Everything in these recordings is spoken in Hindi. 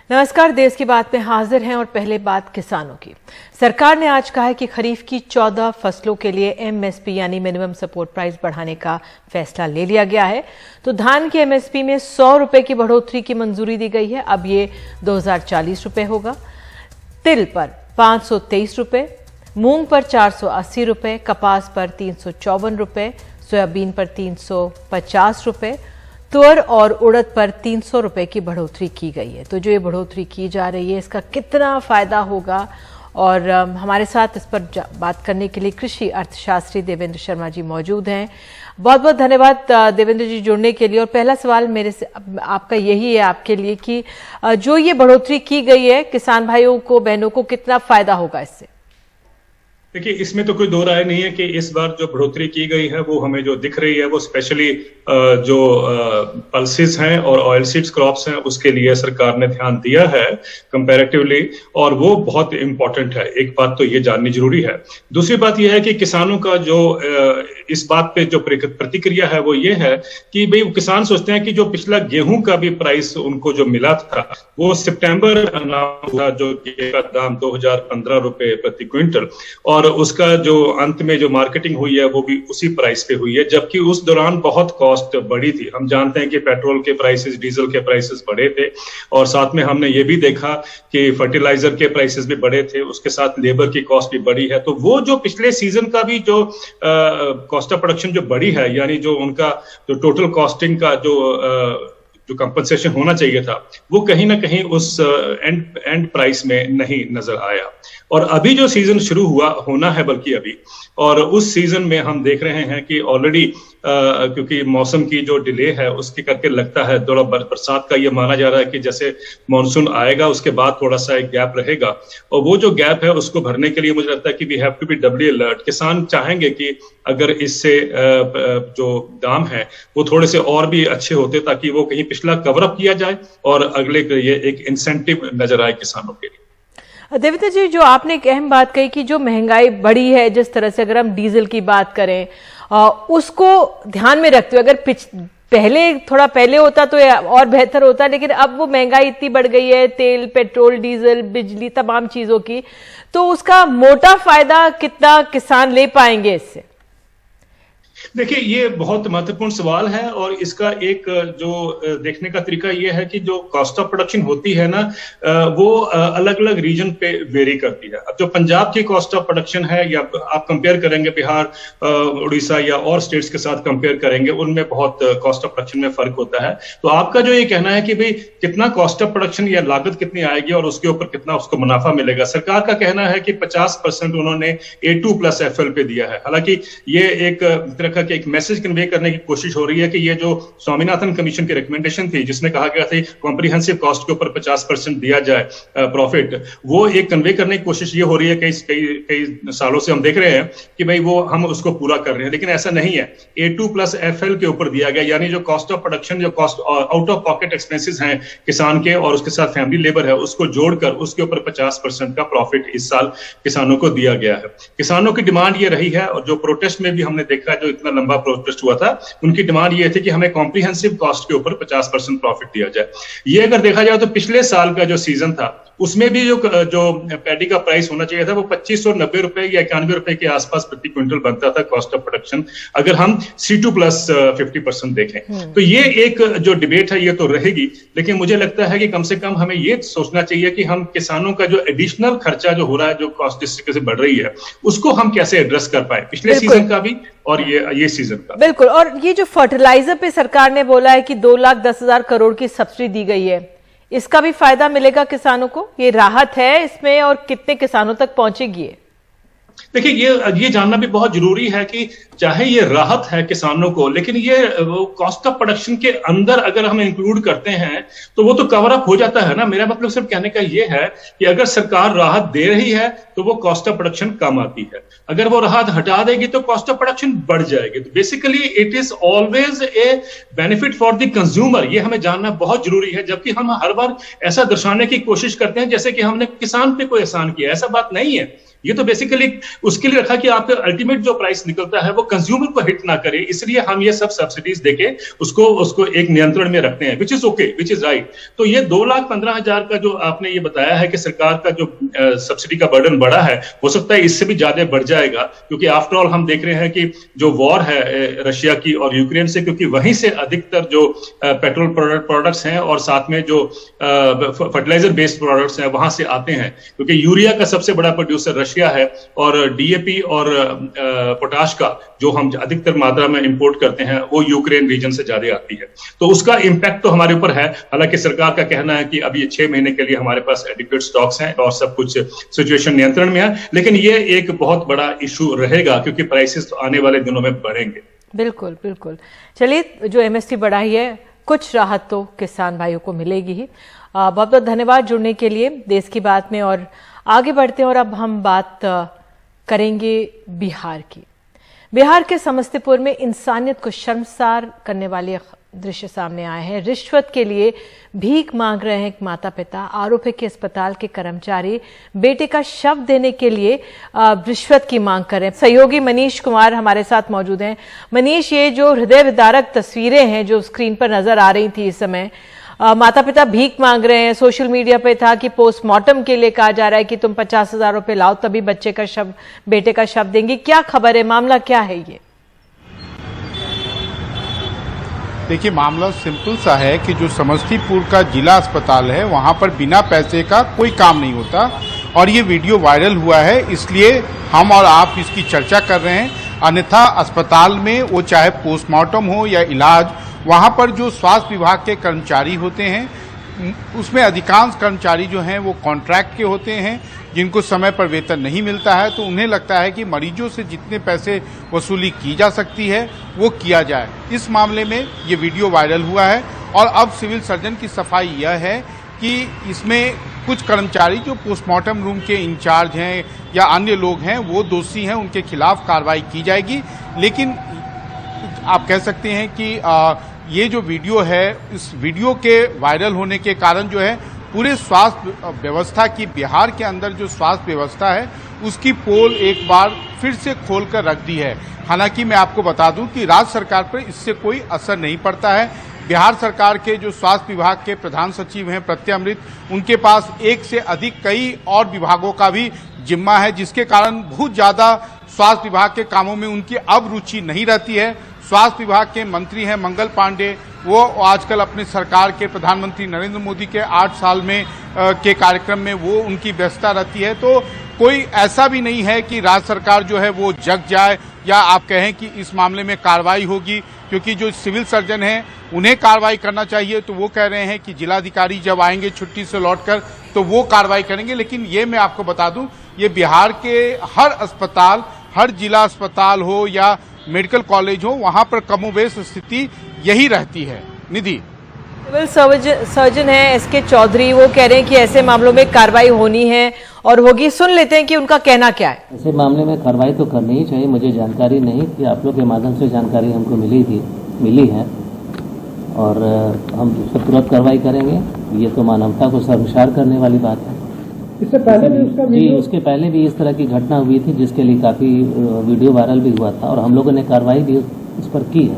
नमस्कार, देश की बात में हाजिर हैं और पहले बात किसानों की। सरकार ने आज कहा है कि खरीफ की 14 फसलों के लिए एमएसपी यानी मिनिमम सपोर्ट प्राइस बढ़ाने का फैसला ले लिया गया है। तो धान की एमएसपी में 100 रुपए की बढ़ोतरी की मंजूरी दी गई है। अब ये 2040 रुपए होगा। तिल पर 523 रुपए, मूंग पर 480 रुपए, कपास पर 354 रुपए, सोयाबीन पर 350 रुपए, तुअर और उड़द पर 300 रुपए की बढ़ोतरी की गई है। तो जो ये बढ़ोतरी की जा रही है, इसका कितना फायदा होगा, और हमारे साथ इस पर बात करने के लिए कृषि अर्थशास्त्री देवेंद्र शर्मा जी मौजूद हैं। बहुत बहुत धन्यवाद देवेंद्र जी जुड़ने के लिए। और पहला सवाल मेरे से आपका यही है आपके लिए कि जो ये बढ़ोतरी की गई है, किसान भाइयों को, बहनों को कितना फायदा होगा इससे? देखिए, इसमें तो कोई दो राय नहीं है कि इस बार जो बढ़ोतरी की गई है वो हमें जो दिख रही है वो स्पेशली जो पल्सेस हैं और ऑयल सीड्स क्रॉप्स हैं उसके लिए सरकार ने ध्यान दिया है कंपैरेटिवली, और वो बहुत इंपॉर्टेंट है। एक बात तो ये जाननी जरूरी है। दूसरी बात ये है कि किसानों का जो इस बात पे जो प्रतिक्रिया है वो ये है कि भाई किसान सोचते हैं कि जो पिछला गेहूं का भी प्राइस उनको जो मिला था वो सितंबर हुआ, जो गेहूं का दाम 2015 रुपए प्रति क्विंटल, और उसका जो अंत में जो मार्केटिंग हुई है वो भी उसी प्राइस पे हुई है, जबकि उस दौरान बहुत कॉस्ट बढ़ी थी। हम जानते हैं कि पेट्रोल के प्राइसेस, डीजल के प्राइसेस बढ़े थे, और साथ में हमने ये भी देखा कि फर्टिलाइजर के प्राइसेस भी बढ़े थे, उसके साथ लेबर की कॉस्ट भी बढ़ी है। तो वो जो पिछले सीजन का भी जो कॉस्ट ऑफ प्रोडक्शन जो बढ़ी है, यानी जो उनका जो टोटल कॉस्टिंग का जो कंपनसेशन होना चाहिए था, वो कहीं ना कहीं उस एंड प्राइस में नहीं नजर आया। और अभी जो सीजन शुरू होना है बल्कि अभी, और उस सीजन में हम देख रहे हैं कि ऑलरेडी क्योंकि मौसम की जो डिले है उसके करके लगता है थोड़ा बरसात का ये माना जा रहा है कि जैसे मानसून आएगा उसके बाद थोड़ा सा एक गैप रहेगा, और वो जो गैप है उसको भरने के लिए मुझे लगता है कि we have to be doubly alert. किसान चाहेंगे कि अगर इससे जो दाम है वो थोड़े से और भी अच्छे होते ताकि वो कहीं पिछला कवर अप किया जाए और अगले के लिए एक इंसेंटिव नजर आए किसानों के लिए। देवेंद्र जी, जो आपने एक अहम बात कही कि जो महंगाई बढ़ी है, जिस तरह से अगर हम डीजल की बात करें उसको ध्यान में रखते हुए, अगर थोड़ा पहले होता तो और बेहतर होता, लेकिन अब वो महंगाई इतनी बढ़ गई है, तेल, पेट्रोल, डीजल, बिजली, तमाम चीजों की, तो उसका मोटा फायदा कितना किसान ले पाएंगे इससे? देखिए, ये बहुत महत्वपूर्ण सवाल है, और इसका एक जो देखने का तरीका ये है कि जो कॉस्ट ऑफ प्रोडक्शन होती है ना, वो अलग अलग रीजन पे वेरी करती है। अब जो पंजाब की कॉस्ट ऑफ प्रोडक्शन है, या आप कंपेयर करेंगे बिहार, उड़ीसा या और स्टेट्स के साथ कंपेयर करेंगे, उनमें बहुत कॉस्ट ऑफ प्रोडक्शन में फर्क होता है। तो आपका जो ये कहना है कि भाई कितना कॉस्ट ऑफ प्रोडक्शन या लागत कितनी आएगी और उसके ऊपर कितना उसको मुनाफा मिलेगा, सरकार का कहना है कि 50% उन्होंने A2+FL पे दिया है। हालांकि ये एक तरह का एक मैसेज कन्वे करने की कोशिश हो रही है कि ये जो स्वामीनाथन कमीशन की रिकमेंडेशन थी जिसमें कहा गया था कॉम्प्रिहेंसिव कॉस्ट के ऊपर 50% दिया जाए प्रॉफिट, वो एक कन्वे करने की कोशिश ये हो रही है। कई सालों से हम देख रहे हैं कि भाई वो हम उसको पूरा कर रहे हैं, लेकिन ऐसा नहीं है। A2+FL के ऊपर दिया गया, यानी जो कॉस्ट ऑफ प्रोडक्शन, जो cost out of pocket expenses हैं किसान के और उसके साथ फैमिली लेबर है, उसको जोड़कर उसके ऊपर 50% का प्रॉफिट इस साल किसानों को दिया गया है। किसानों की डिमांड ये रही है, और जो प्रोटेस्ट में भी हमने देखा है, जो इतना लंबा प्रोटेस्ट हुआ था, उनकी डिमांड ये थी कि हमें कॉम्प्रिहेंसिव कॉस्ट के ऊपर 50% प्रॉफिट दिया जाए। ये अगर देखा जाए तो पिछले साल का जो सीजन था उसमें भी जो पैडी का प्राइस होना चाहिए था वो 2590 रुपए या 91 रुपए के आसपास प्रति क्विंटल बनता था कॉस्ट ऑफ प्रोडक्शन, अगर हम C2+50% देखें। तो ये एक जो डिबेट है ये तो रहेगी, लेकिन मुझे लगता है कि कम से कम हमें ये सोचना चाहिए कि हम किसानों का जो एडिशनल खर्चा जो हो रहा है, जो कॉस्ट जिस तरीके से बढ़ रही है, उसको हम कैसे एड्रेस कर पाए, पिछले सीजन का भी और ये सीजन का। बिल्कुल। और ये जो फर्टिलाइजर पे सरकार ने बोला है कि 2,10,000 करोड़ की सब्सिडी दी गई है, इसका भी फायदा मिलेगा किसानों को? ये राहत है इसमें, और कितने किसानों तक पहुंचेगी? देखिए, ये जानना भी बहुत जरूरी है कि चाहे ये राहत है किसानों को, लेकिन ये कॉस्ट ऑफ प्रोडक्शन के अंदर अगर हम इंक्लूड करते हैं तो वो तो कवर अप हो जाता है ना। मेरा मतलब सिर्फ कहने का ये है कि अगर सरकार राहत दे रही है तो वो कॉस्ट ऑफ प्रोडक्शन कम आती है, अगर वो राहत हटा देगी तो कॉस्ट ऑफ प्रोडक्शन बढ़ जाएगी। तो basically it is always a benefit for the consumer, ये हमें जानना बहुत जरूरी है। जबकि हम हर बार ऐसा दर्शाने की कोशिश करते हैं जैसे कि हमने किसान पे कोई एहसान किया, ऐसा बात नहीं है। ये तो बेसिकली उसके लिए रखा कि आपका अल्टीमेट जो प्राइस निकलता है वो कंज्यूमर को हिट ना करे, इसलिए हम ये सब सब्सिडीज देके उसको एक नियंत्रण में रखते हैं, which is okay, which is right. तो ये 2,15,000 का जो आपने ये बताया है कि सरकार का जो सब्सिडी का बर्डन बढ़ा है, हो सकता है इससे भी ज्यादा बढ़ जाएगा, क्योंकि आफ्टर ऑल हम देख रहे हैं कि जो वॉर है रशिया की और यूक्रेन से, क्योंकि वहीं से अधिकतर जो पेट्रोल प्रोडक्ट्स हैं और साथ में जो फर्टिलाइजर बेस्ड प्रोडक्ट्स हैं वहां से आते हैं, क्योंकि यूरिया का सबसे बड़ा प्रोड्यूसर रशिया है और डीएपी और पोटाश का जो हम अधिकतर मात्रा में इंपोर्ट करते हैं वो यूक्रेन रीजन से ज्यादा आती है। तो उसका इंपैक्ट तो हमारे ऊपर है। हालांकि सरकार का कहना है कि अब ये 6 महीने के लिए हमारे पास एडिक्वेट स्टॉक्स हैं और सब कुछ सिचुएशन नियंत्रण में है, लेकिन ये एक बहुत बड़ा इशू रहेगा क्योंकि प्राइसेस तो आने वाले दिनों में बढ़ेंगे। बिल्कुल बिल्कुल। चलिए, जो एमएसपी बढ़ाई है कुछ राहत तो किसान भाइयों को मिलेगी ही। बहुत बहुत धन्यवाद जुड़ने के लिए देश की बात में। और आगे बढ़ते हैं और अब हम बात करेंगे बिहार की। बिहार के समस्तीपुर में इंसानियत को शर्मसार करने वाले दृश्य सामने आए हैं। रिश्वत के लिए भीख मांग रहे हैं एक माता पिता। आरोप है कि अस्पताल के कर्मचारी बेटे का शव देने के लिए रिश्वत की मांग कर रहे हैं। सहयोगी मनीष कुमार हमारे साथ मौजूद हैं। मनीष, ये जो हृदय विदारक तस्वीरें हैं जो स्क्रीन पर नजर आ रही थी इस समय, माता पिता भीख मांग रहे हैं। सोशल मीडिया पे था कि पोस्टमार्टम के लिए कहा जा रहा है कि तुम 50,000 रुपए लाओ तभी बच्चे का शव, बेटे का शव देंगी। क्या खबर है, मामला क्या है ये? देखिए, मामला सिंपल सा है कि जो समस्तीपुर का जिला अस्पताल है वहां पर बिना पैसे का कोई काम नहीं होता और ये वीडियो वायरल हुआ है, इसलिए हम और आप इसकी चर्चा कर रहे हैं। अन्यथा अस्पताल में वो चाहे पोस्टमार्टम हो या इलाज, वहां पर जो स्वास्थ्य विभाग के कर्मचारी होते हैं उसमें अधिकांश कर्मचारी जो हैं वो कॉन्ट्रैक्ट के होते हैं, जिनको समय पर वेतन नहीं मिलता है, तो उन्हें लगता है कि मरीजों से जितने पैसे वसूली की जा सकती है वो किया जाए। इस मामले में ये वीडियो वायरल हुआ है और अब सिविल सर्जन की सफाई यह है कि इसमें कुछ कर्मचारी जो पोस्टमार्टम रूम के इंचार्ज हैं या अन्य लोग हैं वो दोषी हैं, उनके खिलाफ कार्रवाई की जाएगी। लेकिन आप कह सकते हैं कि ये जो वीडियो है, इस वीडियो के वायरल होने के कारण जो है पूरे स्वास्थ्य व्यवस्था की, बिहार के अंदर जो स्वास्थ्य व्यवस्था है उसकी पोल एक बार फिर से खोलकर रख दी है। हालांकि मैं आपको बता दूं कि राज्य सरकार पर इससे कोई असर नहीं पड़ता है। बिहार सरकार के जो स्वास्थ्य विभाग के प्रधान सचिव हैं प्रत्यय अमृत, उनके पास एक से अधिक कई और विभागों का भी जिम्मा है, जिसके कारण बहुत ज्यादा स्वास्थ्य विभाग के कामों में उनकी अब रुचि नहीं रहती है। स्वास्थ्य विभाग के मंत्री हैं मंगल पांडे, वो आजकल अपने सरकार के प्रधानमंत्री नरेंद्र मोदी के 8 साल में के कार्यक्रम में वो उनकी व्यस्तता रहती है। तो कोई ऐसा भी नहीं है कि राज्य सरकार जो है वो जग जाए या आप कहें कि इस मामले में कार्रवाई होगी, क्योंकि जो सिविल सर्जन हैं उन्हें कार्रवाई करना चाहिए। तो वो कह रहे हैं कि जिलाधिकारी जब आएंगे छुट्टी से लौटकर तो वो कार्रवाई करेंगे। लेकिन ये मैं आपको बता दूं, ये बिहार के हर अस्पताल, हर जिला अस्पताल हो या मेडिकल कॉलेज हो, वहां पर कमोबेश स्थिति यही रहती है। निधि, सिविल सर्जन है एसके चौधरी, वो कह रहे हैं कि ऐसे मामलों में कार्रवाई होनी है और होगी। सुन लेते हैं कि उनका कहना क्या है। ऐसे मामले में कार्रवाई तो करनी ही चाहिए। मुझे जानकारी नहीं थी, आप लोग के माध्यम से जानकारी हमको मिली है और हम उस पर तुरंत कार्रवाई करेंगे। ये तो मानवता को शर्मसार करने वाली बात है। इससे पहले भी उसके पहले भी इस तरह की घटना हुई थी जिसके लिए काफ़ी वीडियो वायरल भी हुआ था और हम लोगों ने कार्रवाई भी उस पर की है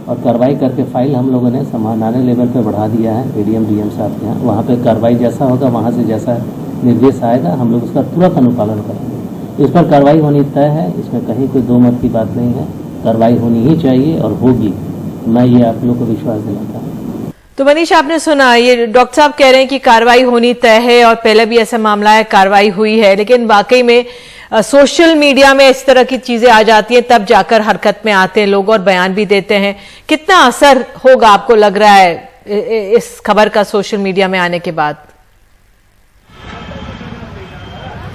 और कार्रवाई करके फाइल हम लोगों ने समानाने लेवल पे बढ़ा दिया है एडीएम डीएम साहब के यहाँ। वहाँ पे कार्रवाई जैसा होगा, वहाँ से जैसा निर्देश आएगा हम लोग उसका तुरंत अनुपालन करेंगे। इस पर कार्रवाई होनी तय है, इसमें कहीं कोई दो मत की बात नहीं है। कार्रवाई होनी ही चाहिए और होगी, मैं ये आप लोग को विश्वास दिलाता हूँ। तो मनीष, आपने सुना, ये डॉक्टर साहब कह रहे हैं कि कार्रवाई होनी तय है और पहले भी ऐसा मामला है, कार्रवाई हुई है। लेकिन वाकई में सोशल मीडिया में इस तरह की चीजें आ जाती हैं, तब जाकर हरकत में आते हैं लोग और बयान भी देते हैं। कितना असर होगा आपको लग रहा है इस खबर का सोशल मीडिया में आने के बाद?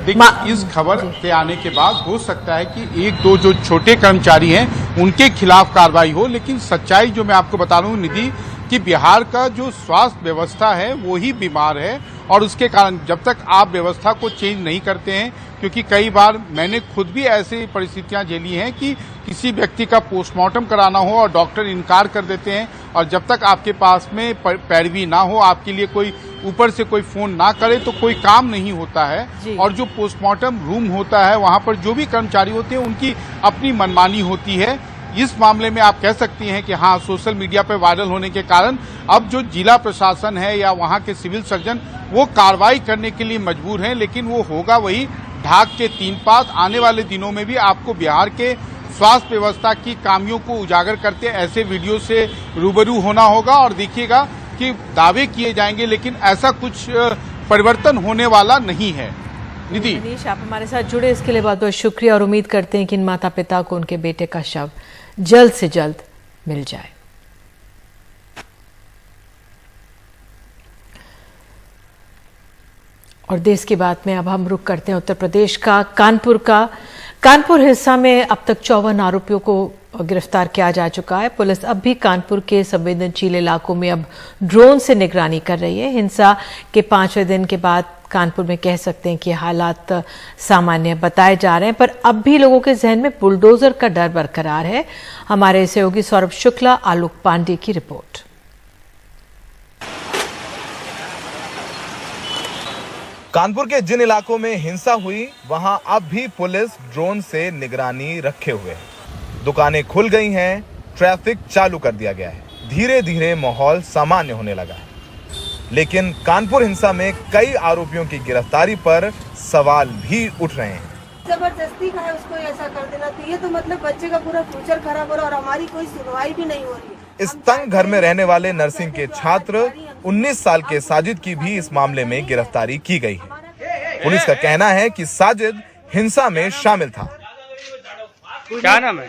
देखिए, इस खबर के आने के बाद हो सकता है कि एक दो जो छोटे कर्मचारी हैं उनके खिलाफ कार्रवाई हो, लेकिन सच्चाई जो मैं आपको बता रहा हूँ निधि, कि बिहार का जो स्वास्थ्य व्यवस्था है वो ही बीमार है और उसके कारण जब तक आप व्यवस्था को चेंज नहीं करते हैं, क्योंकि कई बार मैंने खुद भी ऐसी परिस्थितियां झेली हैं कि किसी व्यक्ति का पोस्टमार्टम कराना हो और डॉक्टर इनकार कर देते हैं, और जब तक आपके पास में पैरवी ना हो, आपके लिए कोई ऊपर से कोई फोन ना करे तो कोई काम नहीं होता है। और जो पोस्टमार्टम रूम होता है वहां पर जो भी कर्मचारी होते हैं उनकी अपनी मनमानी होती है। इस मामले में आप कह सकती हैं कि हाँ, सोशल मीडिया पर वायरल होने के कारण अब जो जिला प्रशासन है या वहां के सिविल सर्जन वो कार्रवाई करने के लिए मजबूर हैं, लेकिन वो होगा वही ढाक के 3 पात। आने वाले दिनों में भी आपको बिहार के स्वास्थ्य व्यवस्था की खामियों को उजागर करते ऐसे वीडियो से रूबरू होना होगा, और देखिएगा कि दावे किए जाएंगे लेकिन ऐसा कुछ परिवर्तन होने वाला नहीं है। निधि, मनीष, आप हमारे साथ जुड़े इसके लिए बहुत बहुत शुक्रिया, और उम्मीद करते हैं कि इन माता पिता को उनके बेटे का शव जल्द से जल्द मिल जाए। और देश की बात में अब हम रुख करते हैं उत्तर प्रदेश का, कानपुर हिस्सा में अब तक 54 आरोपियों को गिरफ्तार किया जा चुका है। पुलिस अब भी कानपुर के संवेदनशील इलाकों में अब ड्रोन से निगरानी कर रही है। हिंसा के 5वें दिन के बाद कानपुर में कह सकते हैं कि हालात सामान्य बताए जा रहे हैं, पर अब भी लोगों के जहन में बुलडोजर का डर बरकरार है। हमारे सहयोगी सौरभ शुक्ला, आलोक पांडे की रिपोर्ट। कानपुर के जिन इलाकों में हिंसा हुई वहां अब भी पुलिस ड्रोन से निगरानी रखे हुए है। दुकानें खुल गई हैं, ट्रैफिक चालू कर दिया गया है। धीरे धीरे माहौल सामान्य होने लगा है, लेकिन कानपुर हिंसा में कई आरोपियों की गिरफ्तारी पर सवाल भी उठ रहे हैं। जबरदस्ती का है उसको ऐसा कर देना, तो ये तो मतलब बच्चे का पूरा फ्यूचर खराब हो रहा है और हमारी कोई सुनवाई भी नहीं हो रही है। इस तंग घर में रहने वाले नर्सिंग के छात्र 19 साल के साजिद की भी इस मामले में गिरफ्तारी की गई है। पुलिस का कहना है कि साजिद हिंसा में शामिल था। क्या नाम है?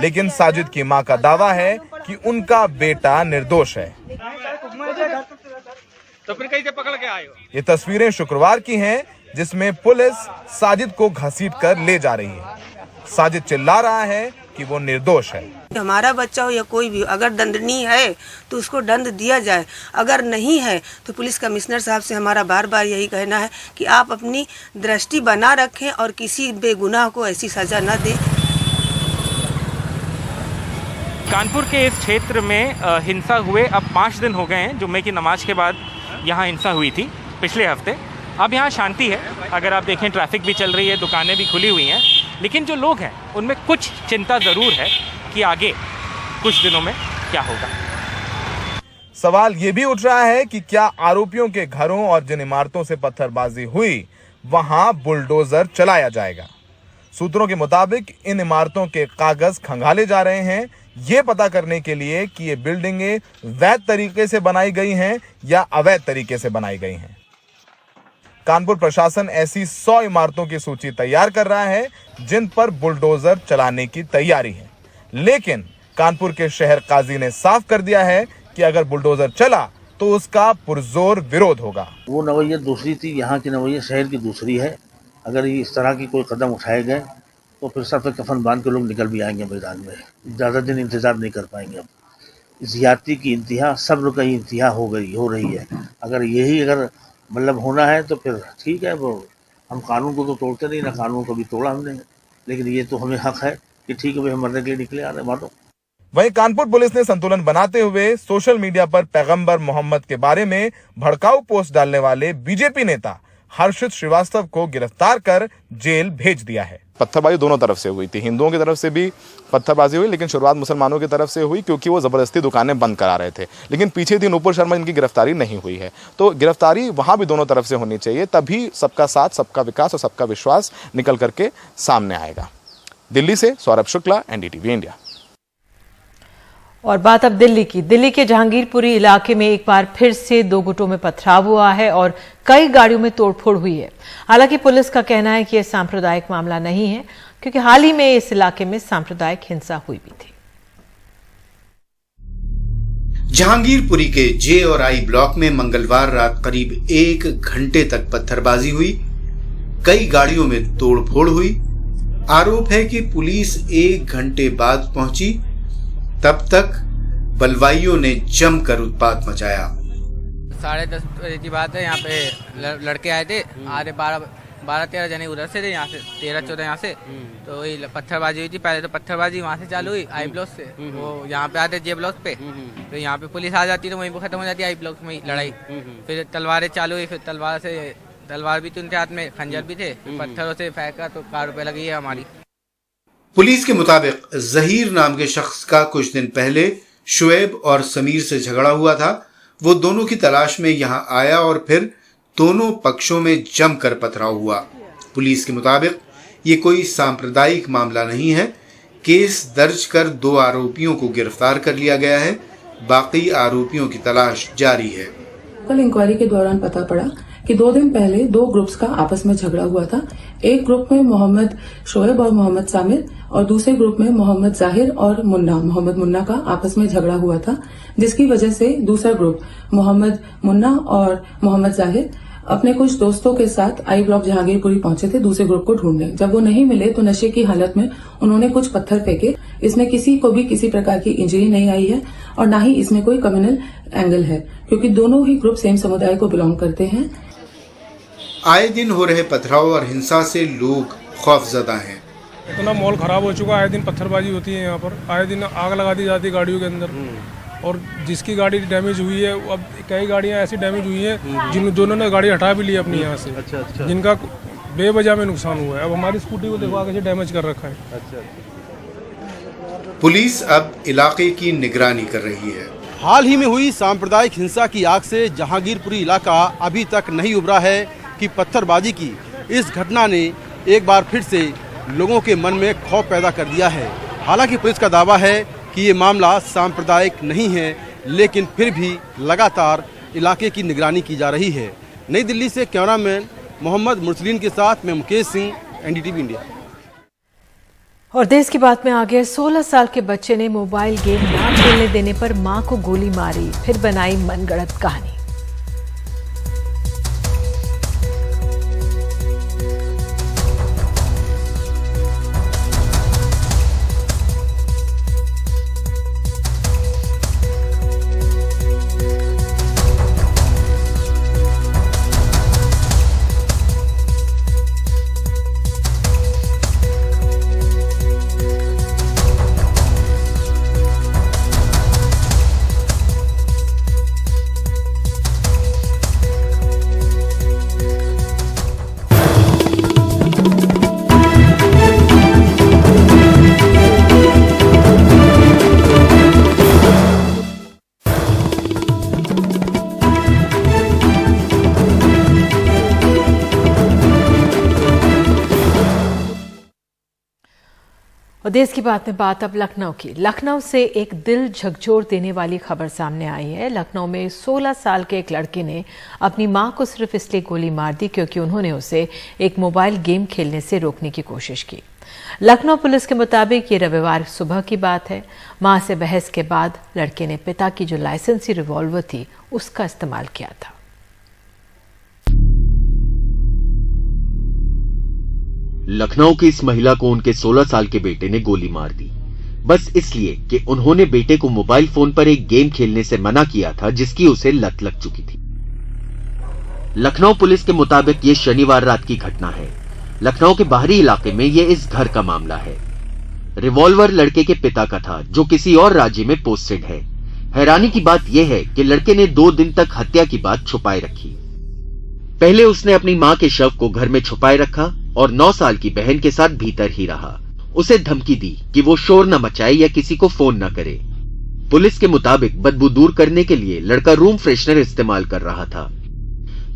लेकिन साजिद की मां का दावा है कि उनका बेटा निर्दोष है। तो फिर कैसे पकड़ के आए हो? ये तस्वीरें शुक्रवार की हैं, जिसमें पुलिस साजिद को घसीटकर ले जा रही है। साजिद चिल्ला रहा है कि वो निर्दोष है। हमारा बच्चा हो या कोई भी, अगर दंडनीय है तो उसको दंड दिया जाए, अगर नहीं है तो पुलिस कमिश्नर साहब से हमारा बार बार यही कहना है कि आप अपनी दृष्टि बना रखें और किसी बेगुनाह को ऐसी सजा न दें। कानपुर के इस क्षेत्र में हिंसा हुए अब 5 दिन हो गए हैं। जुम्मे की नमाज के बाद यहाँ हिंसा हुई थी पिछले हफ्ते। अब यहाँ शांति है, अगर आप देखें ट्रैफिक भी चल रही है, दुकानें भी खुली हुई हैं, लेकिन जो लोग हैं उनमें कुछ चिंता ज़रूर है कि आगे कुछ दिनों में क्या होगा। सवाल ये भी उठ रहा है कि क्या आरोपियों के घरों और जिन इमारतों से पत्थरबाजी हुई वहां बुलडोजर चलाया जाएगा। सूत्रों के मुताबिक इन इमारतों के कागज खंगाले जा रहे हैं, ये पता करने के लिए कि ये बिल्डिंगें वैध तरीके से बनाई गई हैं या अवैध तरीके से बनाई गई हैं। कानपुर प्रशासन ऐसी 100 इमारतों की सूची तैयार कर रहा है जिन पर बुलडोजर चलाने की तैयारी है, लेकिन कानपुर के शहर काजी ने साफ कर दिया है कि अगर बुलडोजर चला तो उसका पुरजोर विरोध होगा। वो नवैयत दूसरी थी, यहाँ की नवैयत शहर की दूसरी है। अगर इस तरह की कोई कदम उठाए गए तो फिर सर पे कफन बांध के लोग निकल भी आएंगे मैदान में। ज़्यादा दिन इंतजार नहीं कर पाएंगे। अब ज़्यादती की इंतहा, सब्र का इंतहा हो रही है। अगर यही मतलब होना है तो फिर ठीक है, वो हम कानून को तो तोड़ते नहीं, ना कानून को भी तोड़ा हमने, लेकिन ये तो हमें हक है कि ठीक है भाई, हम मरने के लिए निकले आ रहे मानो। वहीं कानपुर पुलिस ने संतुलन बनाते हुए सोशल मीडिया पर पैगंबर मोहम्मद के बारे में भड़काऊ पोस्ट डालने वाले बीजेपी नेता हर्षित श्रीवास्तव को गिरफ्तार कर जेल भेज दिया है। पत्थरबाजी दोनों तरफ से हुई थी, हिंदुओं की तरफ से भी पत्थरबाजी हुई, लेकिन शुरुआत मुसलमानों की तरफ से हुई क्योंकि वो जबरदस्ती दुकानें बंद करा रहे थे। लेकिन पीछे दिन नुपुर शर्मा इनकी गिरफ्तारी नहीं हुई है, तो गिरफ्तारी वहां भी दोनों तरफ से होनी चाहिए, तभी सबका साथ, सबका विकास और सबका विश्वास निकल करके सामने आएगा। दिल्ली से सौरभ शुक्ला, एनडीटीवी इंडिया। और बात अब दिल्ली की। दिल्ली के जहांगीरपुरी इलाके में एक बार फिर से 2 गुटों में पथराव हुआ है और कई गाड़ियों में तोड़फोड़ हुई है। हालांकि पुलिस का कहना है कि यह सांप्रदायिक मामला नहीं है, क्योंकि हाल ही में इस इलाके में सांप्रदायिक हिंसा हुई भी थी। जहांगीरपुरी के जे और आई ब्लॉक में मंगलवार रात करीब 1 घंटे तक पत्थरबाजी हुई, कई गाड़ियों में तोड़फोड़ हुई। आरोप है कि पुलिस 1 घंटे बाद पहुंची, तब तक बलवाइयों ने जमकर उत्पात मचाया। 10:30 बजे की बात है, यहाँ पे लड़के आए थे, आधे 12-13 जने उधर से थे, यहाँ से 13-14 यहाँ से। तो वही पत्थरबाजी हुई थी। पहले तो पत्थरबाजी वहाँ से चालू हुई आई ब्लॉक से, वो यहाँ पे आते जे ब्लॉक पे, तो यहाँ पे पुलिस आ जाती तो वहीं पे खत्म हो जाती आई ब्लॉक में लड़ाई। फिर तलवारें चालू हुई, फिर तलवार भी थी उनके हाथ में, खंजर भी थे, पत्थरों से फेंका तो कार पे लगी है हमारी। पुलिस के मुताबिक जहीर नाम के शख्स का कुछ दिन पहले शुएब और समीर से झगड़ा हुआ था। वो दोनों की तलाश में यहाँ आया और फिर दोनों पक्षों में जमकर पथराव हुआ। पुलिस के मुताबिक ये कोई सांप्रदायिक मामला नहीं है। केस दर्ज कर 2 आरोपियों को गिरफ्तार कर लिया गया है। बाकी आरोपियों की तलाश जारी है। कल इंक्वायरी के दौरान पता पड़ा कि 2 दिन पहले 2 ग्रुप्स का आपस में झगड़ा हुआ था। एक ग्रुप में मोहम्मद शोएब और मोहम्मद सामिर और दूसरे ग्रुप में मोहम्मद जाहिर और मोहम्मद मुन्ना का आपस में झगड़ा हुआ था, जिसकी वजह से दूसरा ग्रुप मोहम्मद मुन्ना और मोहम्मद जाहिर अपने कुछ दोस्तों के साथ आई ब्लॉक जहांगीरपुरी पहुंचे थे दूसरे ग्रुप को ढूंढने। जब वो नहीं मिले तो नशे की हालत में उन्होंने कुछ पत्थर फेंके। इसमें किसी को भी किसी प्रकार की इंजरी नहीं आई है और न ही इसमें कोई कम्युनल एंगल है, क्योंकि दोनों ही ग्रुप सेम समुदाय को बिलोंग करते हैं। आए दिन हो रहे पथराव और हिंसा से लोग खौफजदा हैं। इतना माहौल खराब हो चुका है, आए दिन पत्थरबाजी होती है यहाँ पर, आए दिन आग लगा दी जाती है गाड़ियों के अंदर। और जिसकी गाड़ी डैमेज हुई है, अब कई गाड़ियाँ ऐसी डैमेज हुई हैं जिन्होंने गाड़ी हटा भी ली अपनी यहाँ से। अच्छा। जिनका बेवजह में नुकसान हुआ है। अब हमारी स्कूटी को देखो आगे से डैमेज कर रखा है। पुलिस अब इलाके की निगरानी कर रही है। हाल ही में हुई सांप्रदायिक हिंसा की आग से जहांगीरपुरी इलाका अभी तक नहीं उभरा है कि पत्थरबाजी की इस घटना ने एक बार फिर से लोगों के मन में खौफ पैदा कर दिया है। हालांकि पुलिस का दावा है कि ये मामला सांप्रदायिक नहीं है, लेकिन फिर भी लगातार इलाके की निगरानी की जा रही है। नई दिल्ली से कैमरामैन मोहम्मद मुरसलीन के साथ मैं मुकेश सिंह, एनडीटीवी इंडिया। और देश की बात में आगे 16 साल के बच्चे ने मोबाइल गेम ना खेलने देने पर मां को गोली मारी, फिर बनाई मनगढ़ंत कहानी। और देश की बात में बात अब लखनऊ की। लखनऊ से एक दिल झकझोर देने वाली खबर सामने आई है। लखनऊ में 16 साल के एक लड़के ने अपनी मां को सिर्फ इसलिए गोली मार दी क्योंकि उन्होंने उसे एक मोबाइल गेम खेलने से रोकने की कोशिश की। लखनऊ पुलिस के मुताबिक ये रविवार सुबह की बात है। मां से बहस के बाद लड़के ने पिता की जो लाइसेंसी रिवॉल्वर थी उसका इस्तेमाल किया था। लखनऊ की इस महिला को उनके 16 साल के बेटे ने गोली मार दी, बस इसलिए कि उन्होंने बेटे को मोबाइल फोन पर एक गेम खेलने से मना किया था जिसकी उसे लत लग चुकी थी। लखनऊ पुलिस के मुताबिक ये शनिवार रात की घटना है। लखनऊ के बाहरी इलाके में ये इस घर का मामला है। रिवॉल्वर लड़के के पिता का था जो किसी और राज्य में पोस्टेड है। हैरानी की बात यह है कि लड़के ने 2 दिन तक हत्या की बात छुपाए रखी। पहले उसने अपनी मां के शव को घर में छुपाए रखा और 9 साल की बहन के साथ भीतर ही रहा। उसे धमकी दी कि वो शोर न मचाए या किसी को फोन न करे। पुलिस के मुताबिक बदबू दूर करने के लिए लड़का रूम फ्रेशनर इस्तेमाल कर रहा था।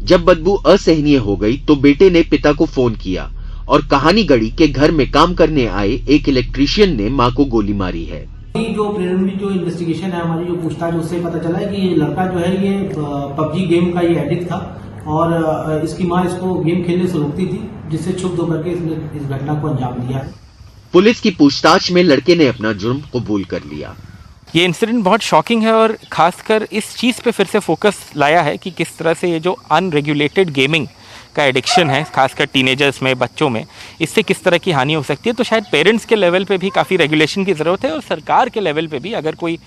जब बदबू असहनीय हो गई तो बेटे ने पिता को फोन किया और कहानी गढ़ी के घर में काम करने आए एक इलेक्ट्रीशियन ने मां को गोली मारी है। जो प्रिलिमिनरी जो इन्वेस्टिगेशन है, हमारी जो पूछताछ, उससे पता चला है कि ये लड़का जो है ये पबजी गेम का ये एडिक्ट था और इसकी मां इसको गेम खेलने से रोकती थी, जिससे क्षुब्ध होकर के इसने इस घटना को अंजाम दिया है। पुलिस की पूछताछ में लड़के ने अपना जुर्म कबूल कर लिया। ये इंसिडेंट बहुत शॉकिंग है और खासकर इस चीज़ पे फिर से फोकस लाया है कि किस तरह से ये जो अनरेगुलेटेड गेमिंग का एडिक्शन है, खासकर टीनेजर्स में, बच्चों में, इससे किस तरह की हानि हो सकती है। तो शायद पेरेंट्स के लेवल पे भी काफ़ी रेगुलेशन की ज़रूरत है और सरकार के लेवल पे भी अगर कोई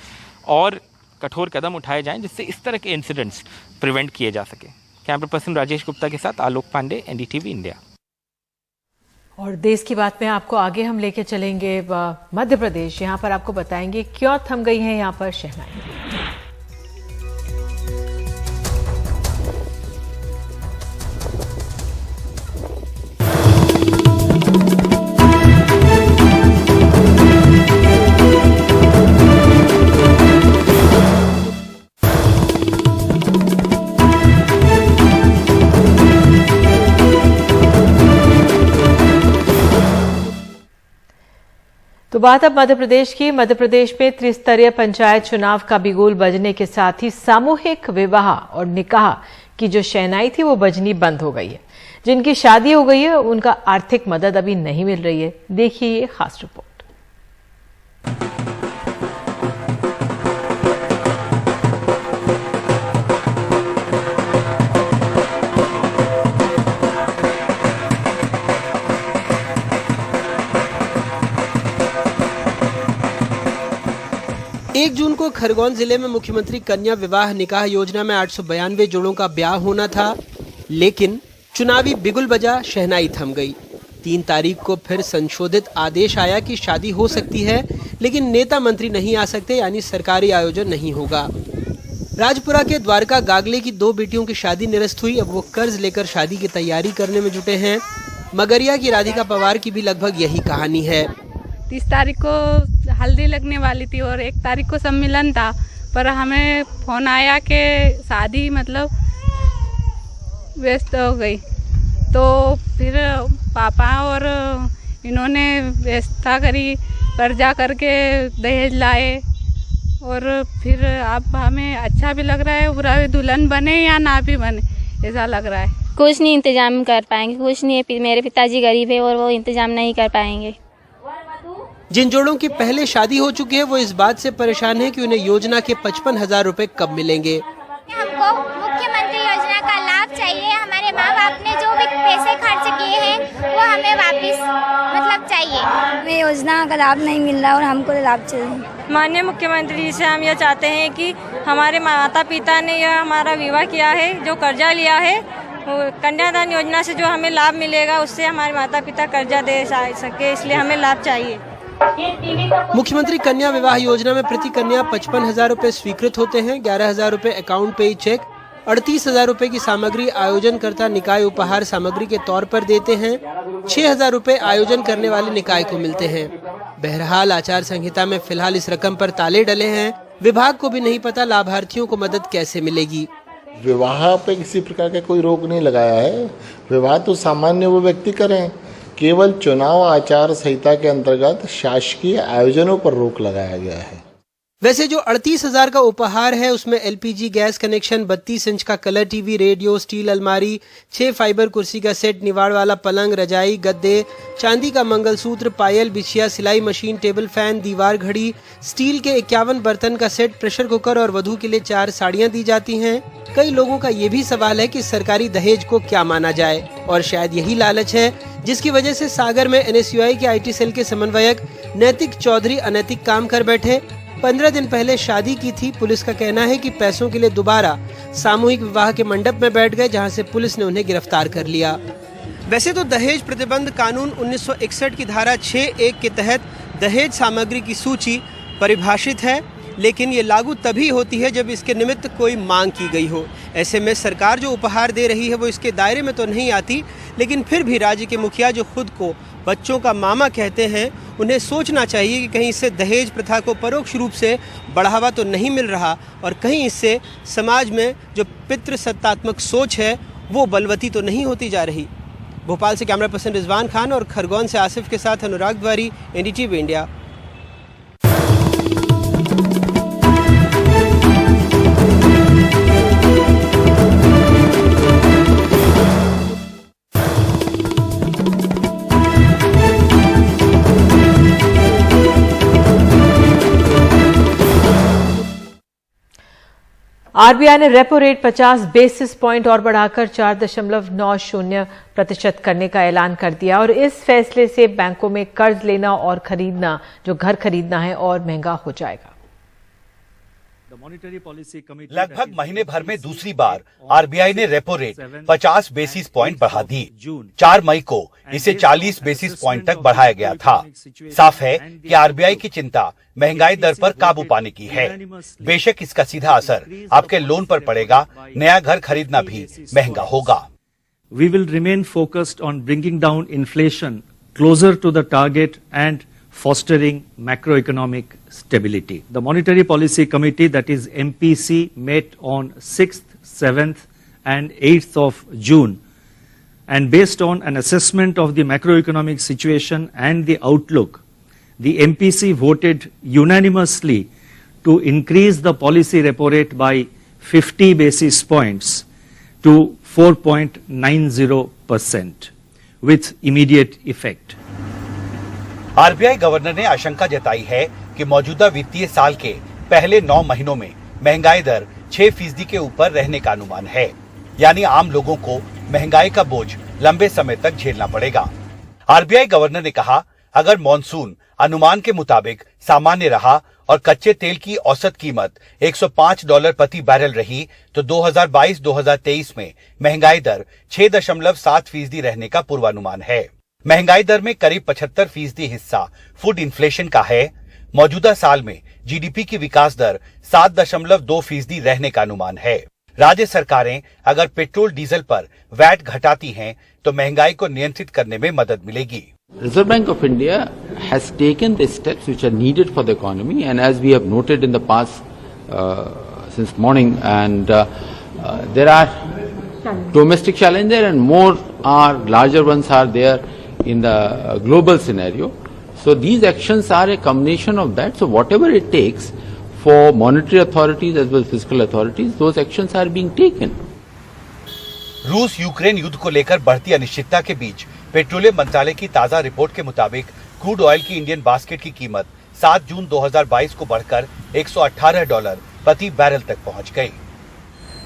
और कठोर कदम उठाए जाएं जिससे इस तरह के इंसिडेंट्स प्रिवेंट किए जा सके। कैमरा पर्सन राजेश गुप्ता के साथ आलोक पांडे, एनडीटीवी इंडिया। और देश की बात में आपको आगे हम लेके चलेंगे मध्य प्रदेश। यहाँ पर आपको बताएंगे क्यों थम गई हैं यहाँ पर शहनाई। तो बात अब मध्य प्रदेश की। मध्य प्रदेश में त्रिस्तरीय पंचायत चुनाव का बिगुल बजने के साथ ही सामूहिक विवाह और निकाह की जो शहनाई थी वो बजनी बंद हो गई है। जिनकी शादी हो गई है उनका आर्थिक मदद अभी नहीं मिल रही है। देखिए ये खास रिपोर्ट। एक जून को खरगोन जिले में मुख्यमंत्री कन्या विवाह निकाह योजना में 892 जोड़ों का ब्याह होना था, लेकिन चुनावी बिगुल बजा, शहनाई थम गई। 3 तारीख को फिर संशोधित आदेश आया कि शादी हो सकती है, लेकिन नेता मंत्री नहीं आ सकते, यानी सरकारी आयोजन नहीं होगा। राजपुरा के द्वारका गागले की 2 बेटियों की शादी निरस्त हुई। अब वो कर्ज लेकर शादी की तैयारी करने में जुटे हैं। मगरिया की राधिका पवार की भी लगभग यही कहानी है। 30 तारीख को हल्दी लगने वाली थी और 1 तारीख को सम्मेलन था, पर हमें फोन आया कि शादी मतलब व्यस्त हो गई। तो फिर पापा और इन्होंने व्यवस्था करी, कर्जा करके दहेज लाए और फिर अब हमें अच्छा भी लग रहा है, बुरा भी, दुल्हन बने या ना भी बने ऐसा लग रहा है। कुछ नहीं इंतजाम कर पाएंगे, कुछ नहीं। मेरे पिताजी गरीब है और वो इंतजाम नहीं कर पाएंगे। जिन जोड़ों की पहले शादी हो चुकी है वो इस बात से परेशान है कि उन्हें योजना के 55,000 रुपए कब मिलेंगे। हमको मुख्यमंत्री योजना का लाभ चाहिए। हमारे माँ बाप ने जो भी पैसे खर्च किए हैं वो हमें वापस मतलब चाहिए। हमें योजना का लाभ नहीं मिल रहा और हमको लाभ चाहिए। माननीय मुख्यमंत्री जी से हम यह चाहते हैं कि हमारे माता पिता ने यह हमारा विवाह किया है, जो कर्जा लिया है, कन्यादान योजना से जो हमें लाभ मिलेगा उससे हमारे माता पिता कर्जा दे सके, इसलिए हमें लाभ चाहिए। मुख्यमंत्री कन्या विवाह योजना में प्रति कन्या 55,000 रुपए स्वीकृत होते हैं। 11,000 रुपए अकाउंट पे ही चेक, 38,000 रुपए की सामग्री आयोजन करता निकाय उपहार सामग्री के तौर पर देते हैं। 6,000 रुपए आयोजन करने वाले निकाय को मिलते हैं। बहरहाल आचार संहिता में फिलहाल इस रकम पर ताले डले हैं। विभाग को भी नहीं पता लाभार्थियों को मदद कैसे मिलेगी। विवाह पे किसी प्रकार का कोई रोक नहीं लगाया है। विवाह तो सामान्य वो व्यक्ति करें, केवल चुनाव आचार संहिता के अंतर्गत शासकीय आयोजनों पर रोक लगाया गया है। वैसे जो 38,000 का उपहार है उसमें LPG गैस कनेक्शन, 32 इंच का कलर टीवी, रेडियो, स्टील अलमारी, 6 फाइबर कुर्सी का सेट, निवाड़ वाला पलंग, रजाई, गद्दे, चांदी का मंगलसूत्र, पायल, बिछिया, सिलाई मशीन, टेबल फैन, दीवार घड़ी, स्टील के 51 बर्तन का सेट, प्रेशर कुकर और वधू के लिए 4 साड़ियां दी जाती हैं। कई लोगों का ये भी सवाल है कि सरकारी दहेज को क्या माना जाए, और शायद यही लालच है जिसकी वजह से सागर में NSUI के IT सेल के समन्वयक नैतिक चौधरी अनैतिक काम कर बैठे। 15 दिन पहले शादी की थी। पुलिस का कहना है कि पैसों के लिए दोबारा सामूहिक विवाह के मंडप में बैठ गए, जहां से पुलिस ने उन्हें गिरफ्तार कर लिया। वैसे तो दहेज प्रतिबंध कानून 1961 की धारा 6(1) के तहत दहेज सामग्री की सूची परिभाषित है, लेकिन ये लागू तभी होती है जब इसके निमित्त कोई मांग की गई हो। ऐसे में सरकार जो उपहार दे रही है वो इसके दायरे में तो नहीं आती, लेकिन फिर भी राज्य के मुखिया जो खुद को बच्चों का मामा कहते हैं, उन्हें सोचना चाहिए कि कहीं इससे दहेज प्रथा को परोक्ष रूप से बढ़ावा तो नहीं मिल रहा, और कहीं इससे समाज में जो पितृसत्तात्मक सोच है वो बलवती तो नहीं होती जा रही। भोपाल से कैमरा पर्सन रिजवान खान और खरगोन से आसिफ के साथ अनुराग द्वारी, NDTV इंडिया। RBI ने रेपो रेट 50 बेसिस पॉइंट और बढ़ाकर 4.90% करने का ऐलान कर दिया, और इस फैसले से बैंकों में कर्ज लेना और खरीदना, जो घर खरीदना है, और महंगा हो जाएगा। लगभग महीने भर में दूसरी बार आरबीआई ने रेपो रेट 50 बेसिस पॉइंट बढ़ा दी। 4 मई को इसे 40 बेसिस पॉइंट तक बढ़ाया गया था। साफ है कि आरबीआई की चिंता महंगाई दर पर काबू पाने की है। बेशक इसका सीधा असर आपके लोन पर पड़ेगा, नया घर खरीदना भी महंगा होगा। We will remain focused on bringing down inflation closer to the target and fostering macroeconomic stability. The Monetary Policy Committee, that is MPC, met on 6th, 7th and 8th of June, and based on an assessment of the macroeconomic situation and the outlook, the MPC voted unanimously to increase the policy repo rate by 50 basis points to 4.90% with immediate effect. RBI governor ने आशंका जताई है कि मौजूदा वित्तीय साल के पहले 9 महीनों में महंगाई दर 6% के ऊपर रहने का अनुमान है, यानी आम लोगों को महंगाई का बोझ लंबे समय तक झेलना पड़ेगा। आरबीआई गवर्नर ने कहा, अगर मॉनसून अनुमान के मुताबिक सामान्य रहा और कच्चे तेल की औसत कीमत $105 प्रति बैरल रही तो 2022-2023 में महंगाई दर 6.7% रहने का पूर्वानुमान है। महंगाई दर में करीब 75% हिस्सा फूड इन्फ्लेशन का है। मौजूदा साल में जीडीपी की विकास दर 7.2% रहने का अनुमान है। राज्य सरकारें अगर पेट्रोल डीजल पर वैट घटाती हैं तो महंगाई को नियंत्रित करने में मदद मिलेगी। Reserve Bank of India has taken the steps which are needed for the economy, and as we have noted in the past since morning, and there are domestic challenges and more are larger ones are there in the global scenario. So these actions are a combination of that. So whatever it takes for monetary authorities as well as fiscal authorities, those actions are being taken. रूस यूक्रेन युद्ध को लेकर बढ़ती अनिश्चितता के बीच पेट्रोलियम मंत्रालय की ताजा रिपोर्ट के मुताबिक क्रूड ऑयल की इंडियन बास्केट की कीमत 7 जून 2022 को बढ़कर $118 प्रति बैरल तक पहुंच गई।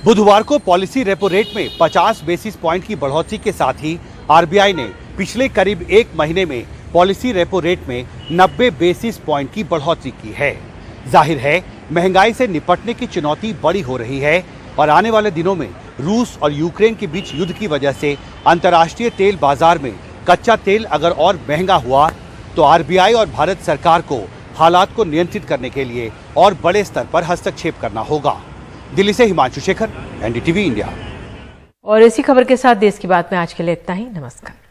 बुधवार को पॉलिसी रेपो रेट में 50 बेसिस पॉइंट की बढ़ोतरी के साथ ही आरबीआई ने पिछले करीब 1 महीने में पॉलिसी रेपो रेट में 90 बेसिस पॉइंट की बढ़ोतरी की है। जाहिर है महंगाई से निपटने की चुनौती बड़ी हो रही है और आने वाले दिनों में रूस और यूक्रेन के बीच युद्ध की वजह से अंतर्राष्ट्रीय तेल बाजार में कच्चा तेल अगर और महंगा हुआ तो आरबीआई और भारत सरकार को हालात को नियंत्रित करने के लिए और बड़े स्तर पर हस्तक्षेप करना होगा। दिल्ली से हिमांशु शेखर, एनडीटीवी इंडिया। और इसी खबर के साथ देश की बात में आज के लिए इतना ही। नमस्कार।